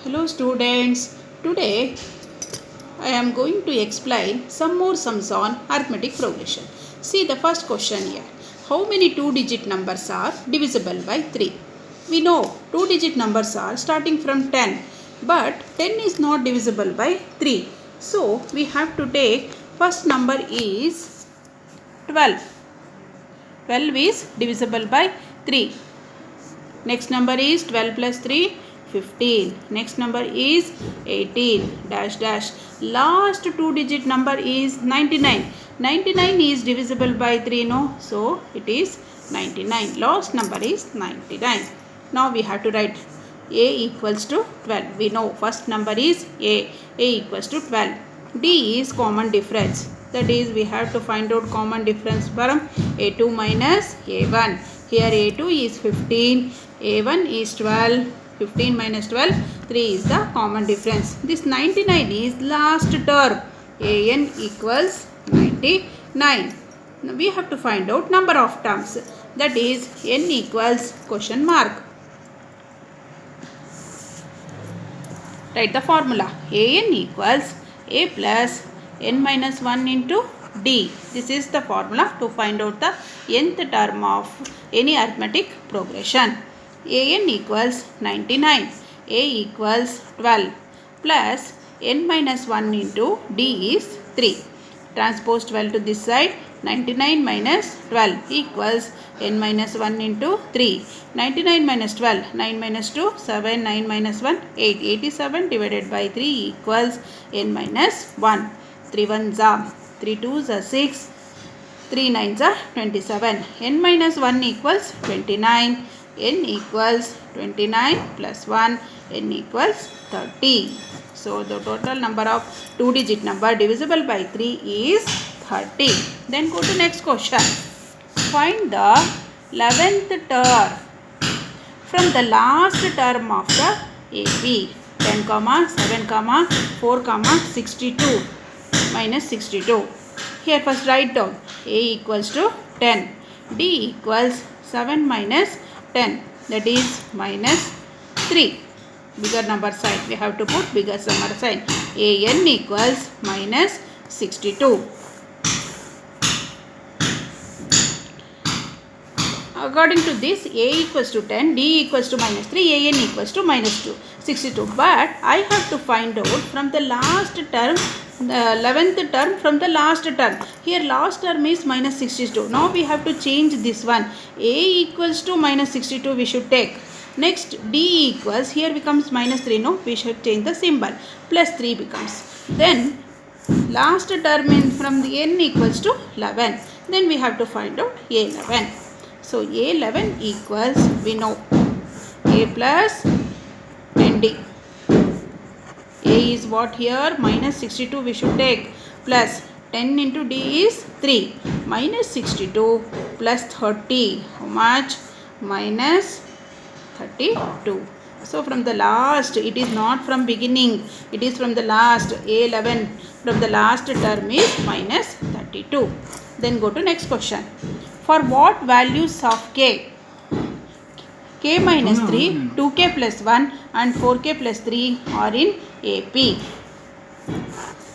Hello students, today I am going to explain some more sums on arithmetic progression. See the first question here. How many two-digit numbers are divisible by 3? We know two-digit numbers are starting from 10, but 10 is not divisible by 3. So we have to take first number is 12. 12 is divisible by 3. Next number is 12 plus 3, 15. Next number is 18, dash dash. Last two-digit number is 99. 99 is divisible by 3, no? So, it is 99. Last number is 99. Now, we have to write A equals to 12. We know first number is A. A equals to 12. D is common difference. That is, we have to find out common difference from A2 minus A1. Here A2 is 15, A1 is 12, 15 minus 12, 3 is the common difference. This 99 is last term, AN equals 99. Now we have to find out number of terms, that is N equals question mark. Write the formula, AN equals A plus N minus 1 into D. This is the formula to find out the nth term of any arithmetic progression. AN equals 99, A equals 12 plus N minus 1 into D is 3. Transpose 12 to this side, 99 minus 12 equals N minus 1 into 3. 99 minus 12, 9 minus 2, 7, 9 minus 1, 8. 87 divided by 3 equals N minus 1. 3 1s are 3 2s are 6, 3 9s are 27. N minus 1 equals 29. N equals 29 plus 1. N equals 30. So, the total number of two-digit number divisible by 3 is 30. Then go to next question. Find the 11th term from the last term of the AP. 10, 7, 4, 62 minus 62. Here first write down A equals to 10. D equals 7 minus 10. That is minus 3. Bigger number sign. We have to put bigger number sign. AN equals minus 62. According to this, A equals to 10, D equals to minus 3, AN equals to minus 62. But I have to find out from the last term, the 11th term from the last term. Here last term is minus 62. Now we have to change this one. A equals to minus 62 we should take. Next D equals, here becomes minus 3. No, we should change the symbol. Plus 3 becomes. Then last term in from the N equals to 11. Then we have to find out A11. So, A11 equals, we know, A plus 10D. A is what here? Minus 62 we should take. Plus 10 into D is 3. Minus 62 plus 30. How much? Minus 32. So, from the last, it is not from beginning. It is from the last. A11 from the last term is minus 32. Then go to next question. For what values of k? K minus 3, 2k plus 1 and 4k plus 3 are in AP.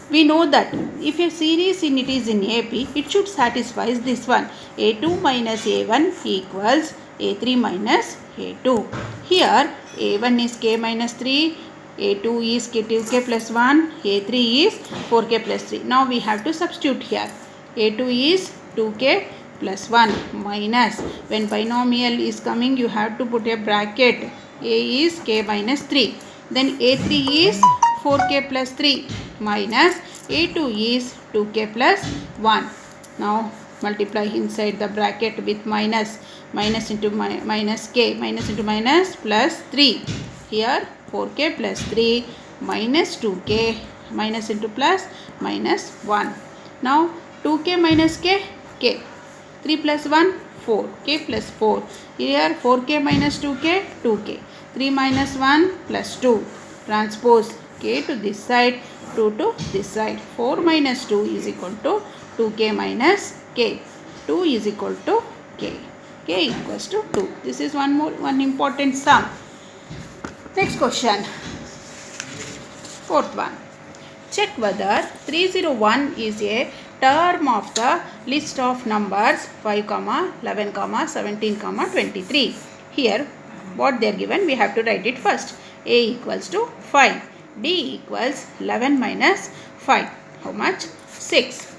We know that if a series it is in AP, it should satisfy this one. A2 minus A1 equals A3 minus A2. Here A1 is k minus 3, A2 is 2k plus 1, A3 is 4k plus 3. Now we have to substitute here. A2 is 2k plus 1 minus, when binomial is coming you have to put a bracket. A is k minus 3. Then A3 is 4k plus 3 minus A2 is 2k plus 1. Now multiply inside the bracket with minus. Minus into minus k. Minus into minus plus 3. Here 4k plus 3 minus 2k. Minus into plus minus 1. Now 2k minus k, k. 3 plus 1, 4. K plus 4. Here 4k minus 2k, 2k. 3 minus 1 plus 2. Transpose k to this side, 2 to this side. 4 minus 2 is equal to 2k minus k. 2 is equal to k. K equals to 2. This is one important sum. Next question. Fourth one. Check whether 301 is a term of the list of numbers 5, 11, 17, 23. Here what they are given, we have to write it first. A equals to 5. D equals 11 minus 5. How much? 6.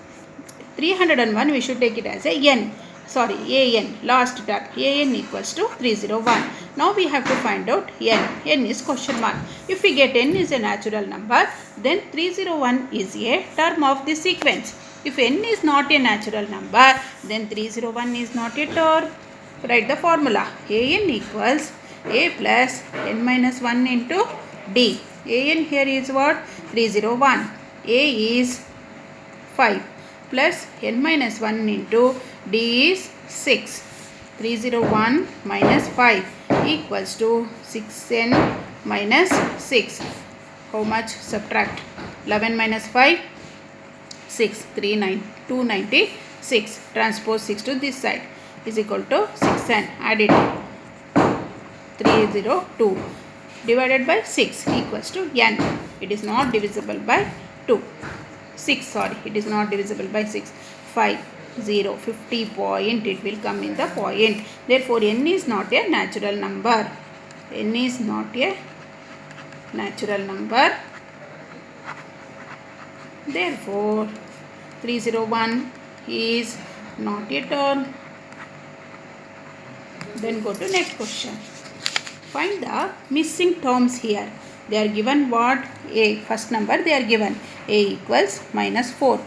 301 we should take it as a n. Sorry, an, last term. An equals to 301. Now we have to find out n. N is question mark. If we get n is a natural number, then 301 is a term of this sequence. If n is not a natural number, then 301 is not a term. Write the formula. An equals a plus n minus 1 into d. An here is what? 301. A is 5 plus n minus 1 into d is 6. 301 minus 5 equals to 6n minus 6. How much? Subtract. 11 minus 5, 6. 296. Transpose 6 to this side is equal to 6n. Add it. 302 divided by 6 equals to n. It is not divisible by 2. 6, sorry, it is not divisible by 6. 5, 0, 50 point, it will come in the point. Therefore, n is not a natural number. N is not a natural number. Therefore, 301 is not a term. Then go to next question. Find the missing terms here. They are given what? A. First number they are given. A equals minus 4.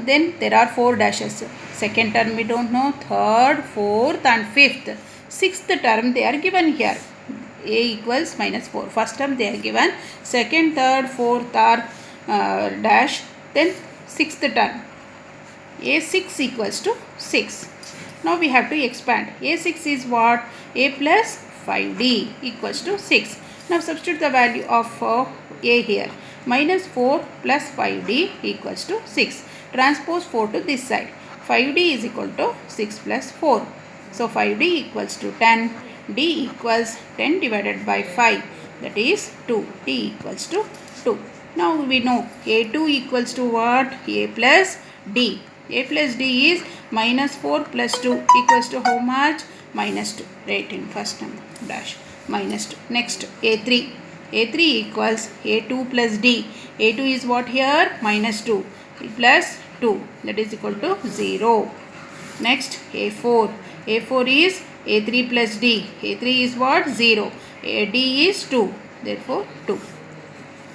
Then there are 4 dashes. Second term we don't know. Third, fourth and fifth. Sixth term they are given here. A equals minus 4. First term they are given. Second, third, fourth are dash. Then sixth term. A6 equals to 6. Now we have to expand. A6 is what? A plus 5d equals to 6. Now substitute the value of a here. Minus 4 plus 5d equals to 6. Transpose 4 to this side. 5d is equal to 6 plus 4. So 5d equals to 10. D equals 10 divided by 5. That is 2. D equals to 2. Now we know A2 equals to what? A plus D. A plus D is minus 4 plus 2 equals to how much? Minus 2. Right in first number dash. Minus 2. Next A3. A3 equals A2 plus D. A2 is what here? Minus 2 plus 2. That is equal to 0. Next A4. A4 is A3 plus D. A3 is what? 0. D is 2. Therefore 2.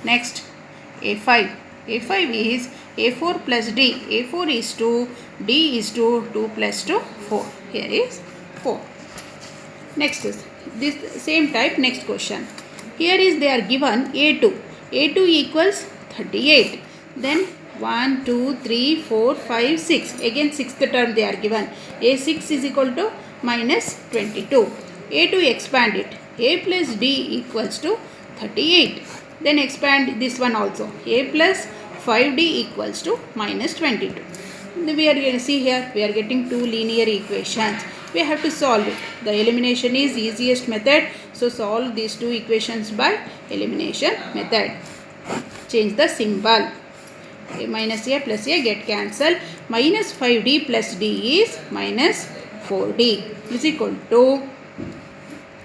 Next A5. A5 is A4 plus D. A4 is 2. D is 2. 2 plus 2 4. Here is 4. Next is this same type. Next question. Here is they are given A2. A2 equals 38. Then 1, 2, 3, 4, 5, 6. Again sixth term they are given. A6 is equal to minus 22. A2 expand it. A plus D equals to 38. Then expand this one also. A plus 5D equals to minus 22. We are going to see here we are getting two linear equations. We have to solve it. The elimination is easiest method. So solve these two equations by elimination method. Change the symbol. A minus A plus A get cancelled. Minus 5D plus D is minus 4D is equal to,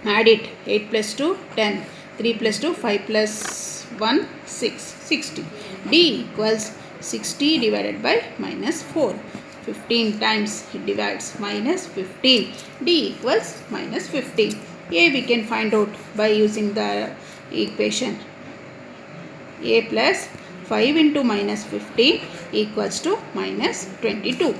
add it, 8 plus 2, 10. 3 plus 2, 5 plus 1, 6. 60. D equals 60 divided by minus 4. 15 times it divides minus 15. D equals minus 15. A we can find out by using the equation. A plus 5 into minus 15 equals to minus 22.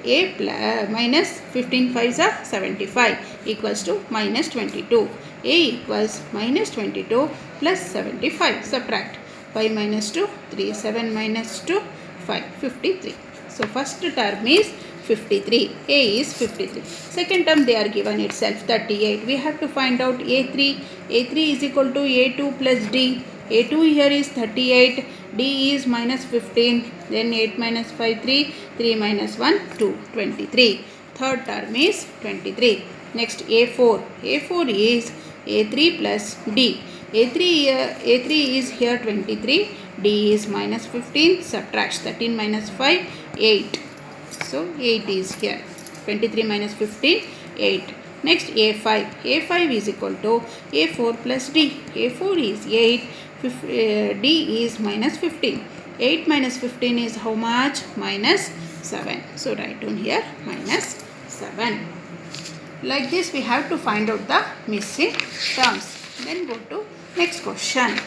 A plus minus 15 5s are 75 equals to minus 22. A equals minus 22 plus 75. Subtract 5 minus 2, 3, 7 minus 2, 5, 53. So first term is 53. A is 53. Second term they are given itself 38. We have to find out A3. A3 is equal to A2 plus D. A2 here is 38. D is minus 15. Then 8 minus 5, 3. 3 minus 1, 2. 23. Third term is 23. Next A4. A4 is A3 plus D. A3 is here 23, D is minus 15, subtract 13 minus 5, 8. So 8 is here. 23 minus 15, 8. Next A5. A5 is equal to A4 plus D. A4 is 8, D is minus 15. 8 minus 15 is how much? Minus 7. So write down here minus 7. Like this we have to find out the missing terms. Then go to next question.